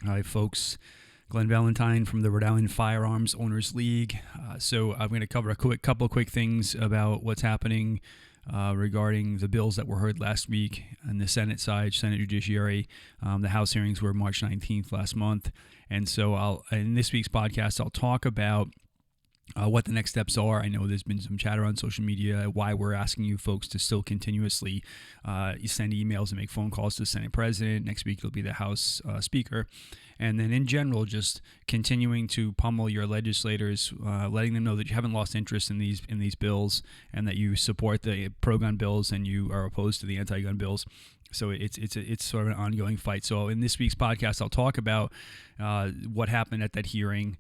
Hi, folks. Glenn Valentine from the Rhode Island Firearms Owners League. So I'm going to cover a couple of quick things about what's happening regarding the bills that were heard last week on the Senate side, Senate Judiciary. The House hearings were March 19th last month. And so in this week's podcast, I'll talk about what the next steps are. I know there's been some chatter on social media why we're asking you folks to still continuously send emails and make phone calls to the Senate President. Next week it'll be the House Speaker. And then in general, just continuing to pummel your legislators, letting them know that you haven't lost interest in these bills and that you support the pro-gun bills and you are opposed to the anti-gun bills. So it's sort of an ongoing fight. So in this week's podcast, I'll talk about what happened at that hearing.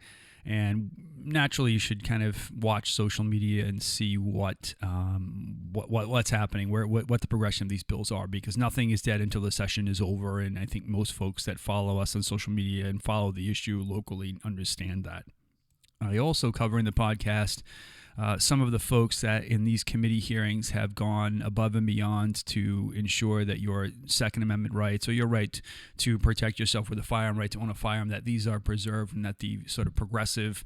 And naturally, you should kind of watch social media and see what's happening, what the progression of these bills are, because nothing is dead until the session is over. And I think most folks that follow us on social media and follow the issue locally understand that. I also cover in the podcast some of the folks that in these committee hearings have gone above and beyond to ensure that your Second Amendment rights or your right to protect yourself with a firearm, right to own a firearm, that these are preserved and that the sort of progressive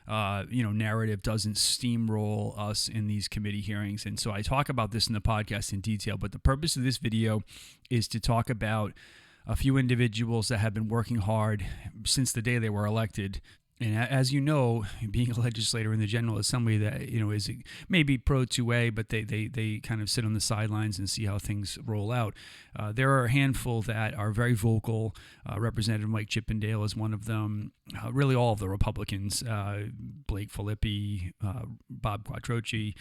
narrative doesn't steamroll us in these committee hearings. And so I talk about this in the podcast in detail, but the purpose of this video is to talk about a few individuals that have been working hard since the day they were elected. And as you know, being a legislator in the General Assembly, that is maybe pro 2A, but they kind of sit on the sidelines and see how things roll out. There are a handful that are very vocal. Representative Mike Chippendale is one of them. Really, all of the Republicans, Blake Filippi, Bob Quattrochi,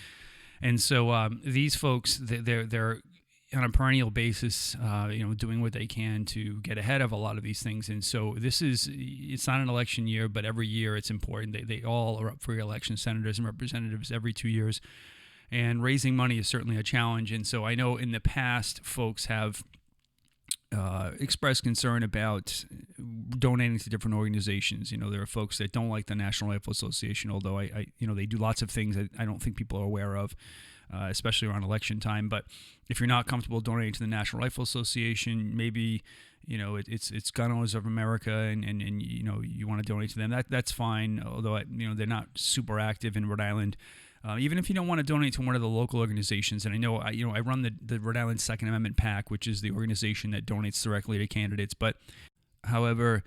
and so they're on a perennial basis, doing what they can to get ahead of a lot of these things. And so it's not an election year, but every year it's important. They all are up for election, senators and representatives every 2 years. And raising money is certainly a challenge. And so I know in the past, folks have expressed concern about donating to different organizations. There are folks that don't like the National Rifle Association, although they do lots of things that I don't think people are aware of. Especially around election time. But if you're not comfortable donating to the National Rifle Association, maybe it's Gun Owners of America, and you want to donate to them. That's fine. Although they're not super active in Rhode Island. Even if you don't want to donate to one of the local organizations, and I know I run the Rhode Island Second Amendment PAC, which is the organization that donates directly to candidates. But however,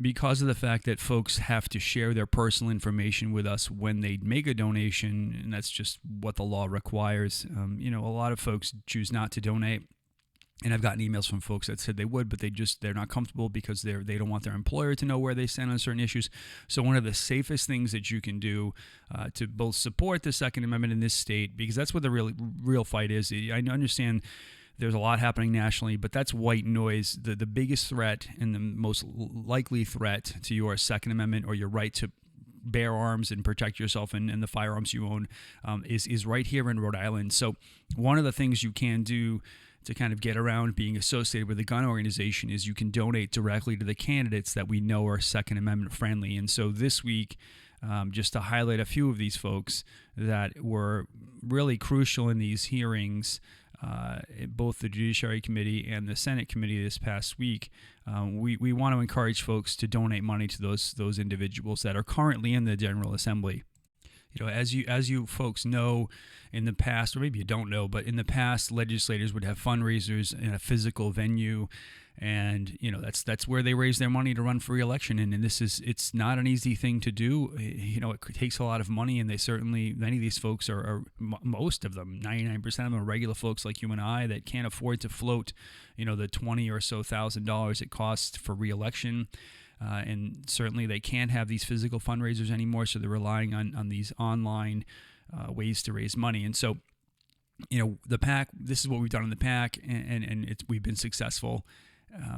because of the fact that folks have to share their personal information with us when they make a donation, and that's just what the law requires. A lot of folks choose not to donate, and I've gotten emails from folks that said they would, but they're not comfortable because they don't want their employer to know where they stand on certain issues. So one of the safest things that you can do to both support the Second Amendment in this state, because that's what the real fight is. I understand there's a lot happening nationally, but that's white noise. The biggest threat and the most likely threat to your Second Amendment or your right to bear arms and protect yourself and the firearms you own is right here in Rhode Island. So one of the things you can do to kind of get around being associated with a gun organization is you can donate directly to the candidates that we know are Second Amendment friendly. And so this week, just to highlight a few of these folks that were really crucial in these hearings, both the Judiciary Committee and the Senate Committee this past week, we want to encourage folks to donate money to those individuals that are currently in the General Assembly. As you folks know, in the past, or maybe you don't know, but in the past, legislators would have fundraisers in a physical venue, and that's where they raise their money to run for re-election. And it's not an easy thing to do. It takes a lot of money, and many of these folks are most of them, 99% of them are regular folks like you and I that can't afford to float, the $20,000 or so it costs for re-election. And certainly they can't have these physical fundraisers anymore, so they're relying on these online ways to raise money. And so, the PAC, this is what we've done in the PAC, and we've been successful.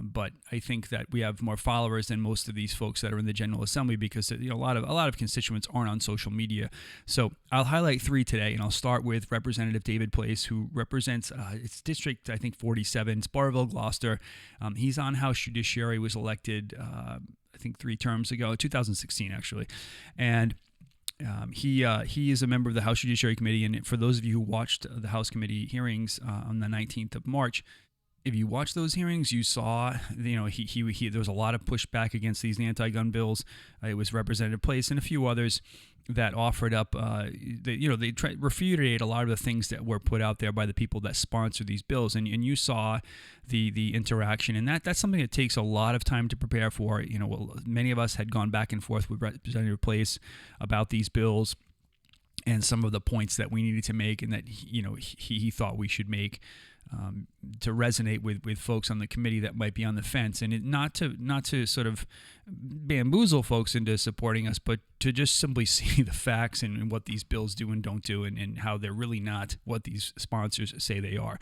But I think that we have more followers than most of these folks that are in the General Assembly because a lot of constituents aren't on social media. So I'll highlight three today, and I'll start with Representative David Place, who represents it's District, I think, 47. It's Barville, Gloucester. He's on House Judiciary, was elected, I think, 3 terms ago, 2016 actually, and he is a member of the House Judiciary Committee. And for those of you who watched the House Committee hearings on the 19th of March, if you watch those hearings, you saw, he there was a lot of pushback against these anti-gun bills. It was Representative Place and a few others that offered up, they refuted a lot of the things that were put out there by the people that sponsor these bills, and you saw the interaction, and that's something that takes a lot of time to prepare for. Many of us had gone back and forth with Representative Place about these bills and some of the points that we needed to make, and that he thought we should make. To resonate with folks on the committee that might be on the fence, and not to sort of bamboozle folks into supporting us, but to just simply see the facts and what these bills do and don't do, and how they're really not what these sponsors say they are.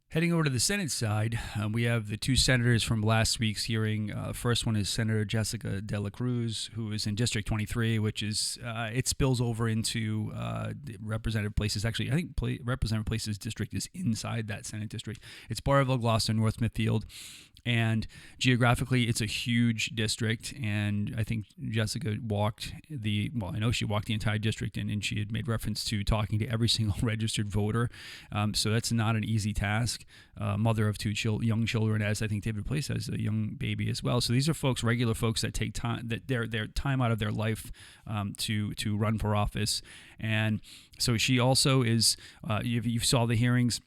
Heading over to the Senate side, we have the two senators from last week's hearing. First one is Senator Jessica De La Cruz, who is in District 23, which is, it spills over into Representative Place's. Actually, I think Representative Place's district is inside that Senate district. It's Barville, Gloucester, North Smithfield. And geographically, it's a huge district, and I think Jessica walked I know she walked the entire district, and she had made reference to talking to every single registered voter. So that's not an easy task. Mother of two young children, as I think David Place has a young baby as well. So these are folks, regular folks that take time, that their time out of their life to run for office. And so she also is, you saw the hearings.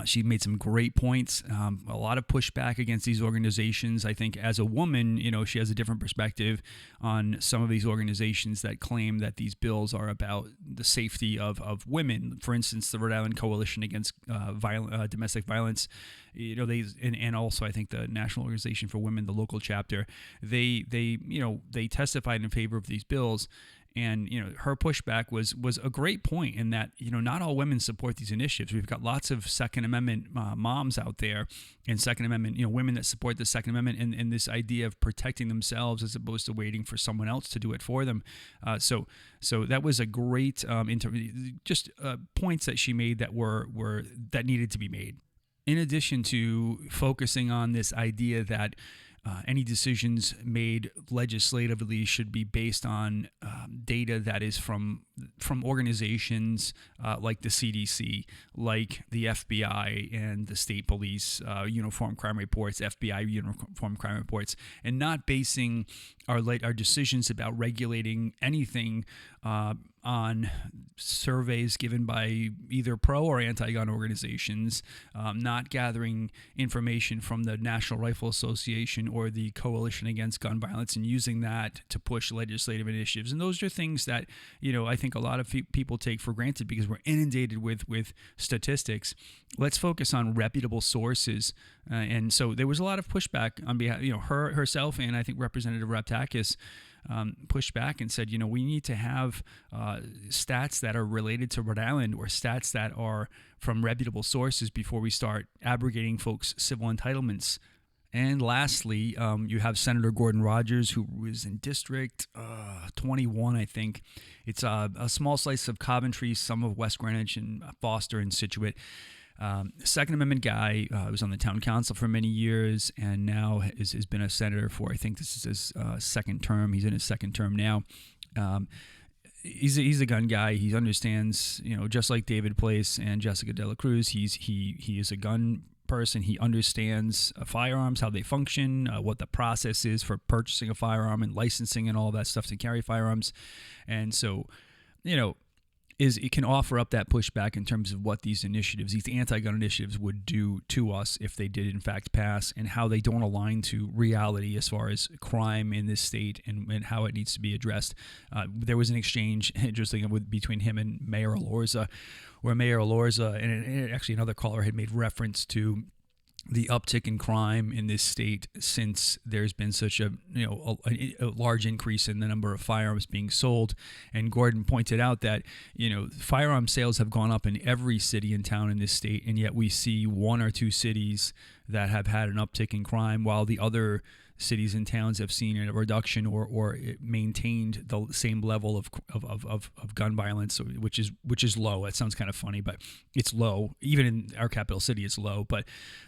She made some great points, a lot of pushback against these organizations. I think as a woman, she has a different perspective on some of these organizations that claim that these bills are about the safety of women. For instance, the Rhode Island Coalition Against Domestic Violence, and also I think the National Organization for Women, the local chapter, they testified in favor of these bills. And, her pushback was a great point in that, not all women support these initiatives. We've got lots of Second Amendment moms out there, and Second Amendment, women that support the Second Amendment, and this idea of protecting themselves as opposed to waiting for someone else to do it for them. So that was a great points that she made that needed to be made. In addition to focusing on this idea that any decisions made legislatively should be based on data that is from organizations like the CDC, like the FBI and the state police uniform crime reports, FBI uniform crime reports, and not basing our decisions about regulating anything on surveys given by either pro or anti-gun organizations, not gathering information from the National Rifle Association or the Coalition Against Gun Violence and using that to push legislative initiatives. And those are things that, I think a lot of people take for granted because we're inundated with statistics. Let's focus on reputable sources. And so there was a lot of pushback on behalf, herself, and I think Representative Raptakis pushed back and said, we need to have stats that are related to Rhode Island or stats that are from reputable sources before we start abrogating folks' civil entitlements. And lastly, you have Senator Gordon Rogers, who is in District 21, I think. It's a small slice of Coventry, some of West Greenwich and Foster and Scituate. Second Amendment guy, was on the town council for many years, and now has been a senator for, I think this is his second term. He's in his second term now. He's a gun guy. He understands, just like David Place and Jessica De La Cruz, he is a gun person. He understands firearms, how they function, what the process is for purchasing a firearm and licensing and all that stuff to carry firearms. And so, it can offer up that pushback in terms of what these anti-gun initiatives would do to us if they did in fact pass, and how they don't align to reality as far as crime in this state and how it needs to be addressed. There was an exchange, interesting, between him and Mayor Elorza, where Mayor Elorza and actually another caller had made reference to the uptick in crime in this state since there's been such a large increase in the number of firearms being sold. And Gordon pointed out that firearm sales have gone up in every city and town in this state, and yet we see one or two cities that have had an uptick in crime, while the other cities and towns have seen a reduction or maintained the same level of gun violence, which is low. That sounds kind of funny, but it's low. Even in our capital city, it's low. But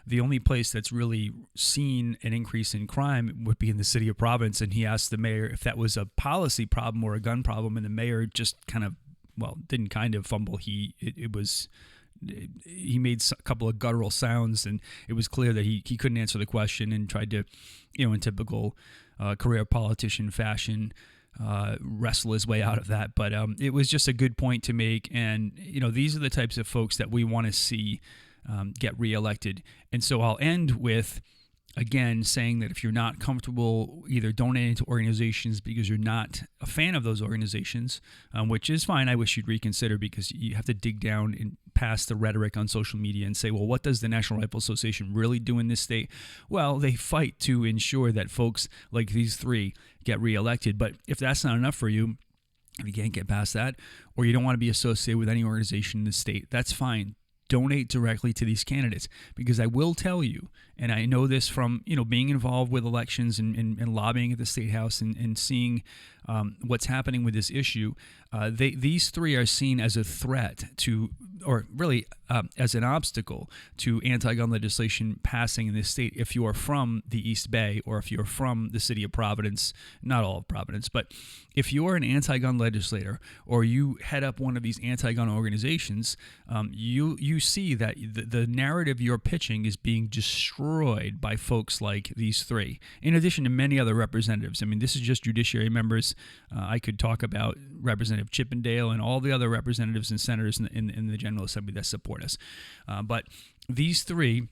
the only place that's really seen an increase in crime would be in the city of Providence. And he asked the mayor if that was a policy problem or a gun problem, and the mayor just didn't fumble. It was he made a couple of guttural sounds, and it was clear that he couldn't answer the question, and tried to, in typical career politician fashion, wrestle his way out of that. But it was just a good point to make, and these are the types of folks that we want to see get reelected. And so I'll end with, again, saying that if you're not comfortable either donating to organizations because you're not a fan of those organizations, which is fine, I wish you'd reconsider, because you have to dig down and past the rhetoric on social media and say, well, what does the National Rifle Association really do in this state? Well, they fight to ensure that folks like these three get reelected. But if that's not enough for you, if you can't get past that, or you don't want to be associated with any organization in the state, that's fine. Donate directly to these candidates, because I will tell you, and I know this from being involved with elections and lobbying at the State House and seeing what's happening with this issue. These three are seen as a threat to, or really as an obstacle to anti-gun legislation passing in this state. If you are from the East Bay, or if you're from the city of Providence, not all of Providence, but if you're an anti-gun legislator or you head up one of these anti-gun organizations, you see that the narrative you're pitching is being destroyed by folks like these three, in addition to many other representatives. I mean, this is just judiciary members. I could talk about Representative Chippendale and all the other representatives and senators in the General Assembly that support us. But these three,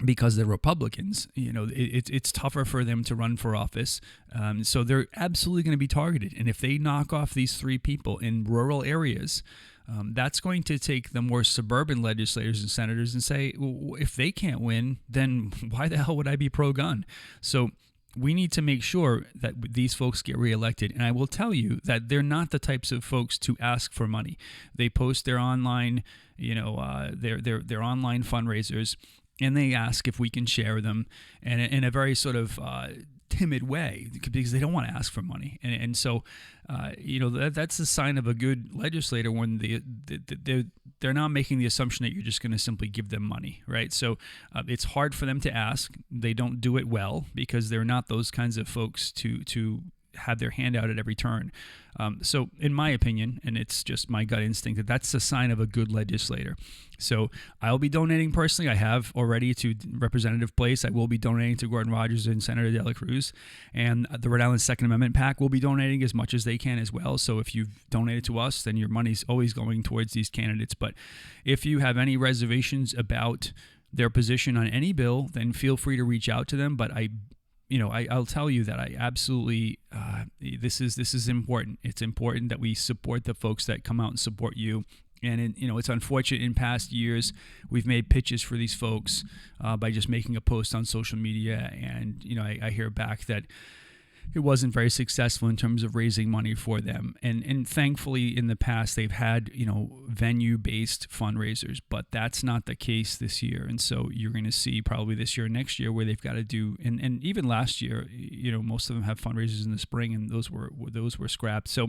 because they're Republicans, it's tougher for them to run for office. So they're absolutely going to be targeted. And if they knock off these three people in rural areas, that's going to take the more suburban legislators and senators and say, well, if they can't win, then why the hell would I be pro-gun? So we need to make sure that these folks get reelected. And I will tell you that they're not the types of folks to ask for money. They post their online, their online fundraisers, and they ask if we can share them, and in a very sort of timid way, because they don't want to ask for money. And so, that's a sign of a good legislator when they're not making the assumption that you're just going to simply give them money, right? So it's hard for them to ask. They don't do it well because they're not those kinds of folks to have their hand out at every turn. So in my opinion, and it's just my gut instinct, that's a sign of a good legislator. So I'll be donating personally. I have already to Representative Place. I will be donating to Gordon Rogers and Senator De La Cruz. And the Rhode Island Second Amendment PAC will be donating as much as they can as well. So if you've donated to us, then your money's always going towards these candidates. But if you have any reservations about their position on any bill, then feel free to reach out to them. But I'll tell you that I absolutely, this is important. It's important that we support the folks that come out and support you. And it's unfortunate in past years we've made pitches for these folks by just making a post on social media, and I hear back that it wasn't very successful in terms of raising money for them. And thankfully in the past they've had, venue-based fundraisers, but that's not the case this year. And so you're going to see probably this year, next year, where they've got to do, and even last year, most of them have fundraisers in the spring, and those were scrapped. So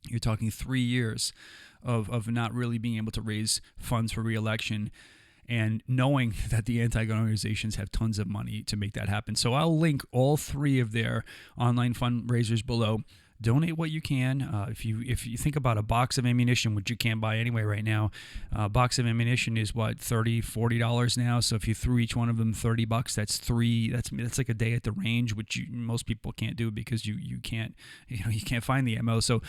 you're talking 3 years of not really being able to raise funds for re-election, and knowing that the anti-gun organizations have tons of money to make that happen. So I'll link all three of their online fundraisers below. Donate what you can. If you think about a box of ammunition, which you can't buy anyway right now, a box of ammunition is what, $30, $40 now. So if you threw each one of them $30, that's like a day at the range, which most people can't do because you can't find the ammo. So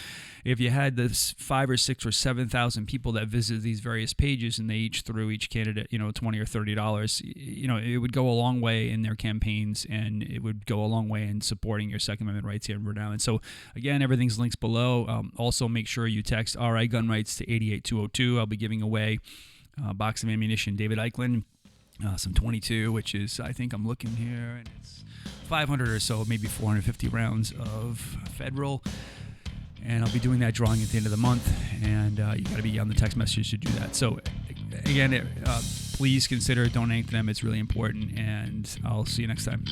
if you had this 5 or 6 or 7,000 people that visit these various pages and they each threw each candidate $20 or $30, it would go a long way in their campaigns, and it would go a long way in supporting your Second Amendment rights here in Rhode Island. So again, everything's links below. Also, make sure you text RI Gun Rights to 88202. I'll be giving away a box of ammunition, David Eichland, some 22, which is, I think I'm looking here, and it's 500 or so, maybe 450 rounds of Federal. And I'll be doing that drawing at the end of the month, and you got to be on the text message to do that. So again, please consider donating to them. It's really important, and I'll see you next time.